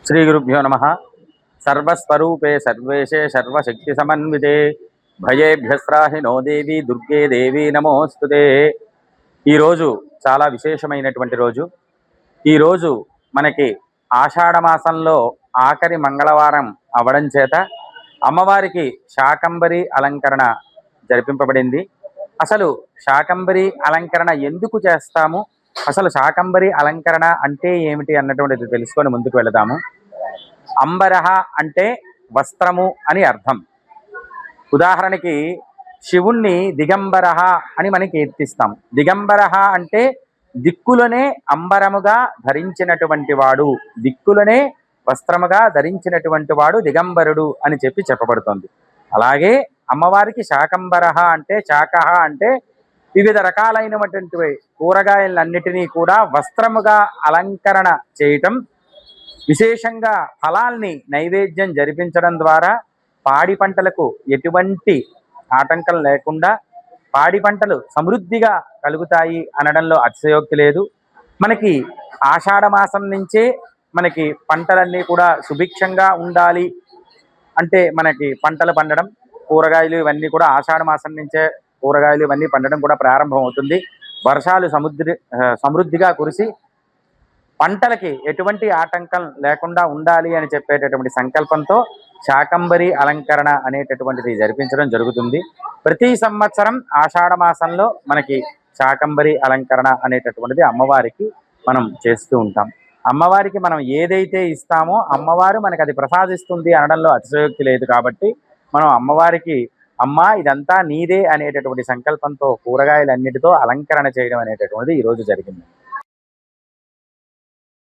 శ్రీ గురుభ్యో నమ. సర్వస్వరూపే సర్వేశే సర్వశక్తి సమన్వితే భయేభ్యస్రాహి నో దేవి దుర్గే దేవి నమోస్తుతే. ఈరోజు చాలా విశేషమైనటువంటి రోజు. ఈరోజు మనకి ఆషాఢ మాసంలో ఆఖరి మంగళవారం అవడం చేత అమ్మవారికి శాకంబరి అలంకరణ జరిపింపబడింది. అసలు శాకంబరి అలంకరణ ఎందుకు చేస్తాము, అసలు శాకంబరి అలంకరణ అంటే ఏమిటి అన్నటువంటిది తెలుసుకొని ముందుకు వెళదాము. అంబరహ అంటే వస్త్రము అని అర్థం. ఉదాహరణకి శివుణ్ణి దిగంబరహ అని మనం కీర్తిస్తాం. దిగంబరహ అంటే దిక్కులనే అంబరముగా ధరించినటువంటి వాడు, దిక్కులనే వస్త్రముగా ధరించినటువంటి వాడు దిగంబరుడు అని చెప్పబడుతోంది. అలాగే అమ్మవారికి శాకంబరహ అంటే, శాకహ అంటే వివిధ రకాలైనటువంటి కూరగాయలన్నిటినీ కూడా వస్త్రముగా అలంకరణ చేయటం, విశేషంగా ఫలాల్ని నైవేద్యం జరిపించడం ద్వారా పాడి పంటలకు ఎటువంటి ఆటంకం లేకుండా పాడి పంటలు సమృద్ధిగా కలుగుతాయి అనడంలో అతిశయోక్తి లేదు. మనకి ఆషాఢ మాసం నుంచే మనకి పంటలన్నీ కూడా సుభిక్షంగా ఉండాలి అంటే మనకి పంటలు పండడం, కూరగాయలు ఇవన్నీ కూడా ఆషాఢ మాసం నుంచే కూరగాయలు ఇవన్నీ పండడం కూడా ప్రారంభం అవుతుంది. వర్షాలు సమృద్ధిగా కురిసి పంటలకి ఎటువంటి ఆటంకం లేకుండా ఉండాలి అని చెప్పేటటువంటి సంకల్పంతో శాకంబరి అలంకరణ అనేటటువంటిది జరిపించడం జరుగుతుంది. ప్రతి సంవత్సరం ఆషాఢ మాసంలో మనకి శాకంబరి అలంకరణ అనేటటువంటిది అమ్మవారికి మనం చేస్తూ ఉంటాం. అమ్మవారికి మనం ఏదైతే ఇస్తామో అమ్మవారు మనకి అది ప్రసాదిస్తుంది అనడంలో అతిశయోక్తి లేదు. కాబట్టి మనం అమ్మవారికి అమ్మ ఇదంతా నీదే అనేటటువంటి సంకల్పంతో కూరగాయలన్నిటితో అలంకరణ చేయడం అనేటటువంటిది ఈరోజు జరిగింది.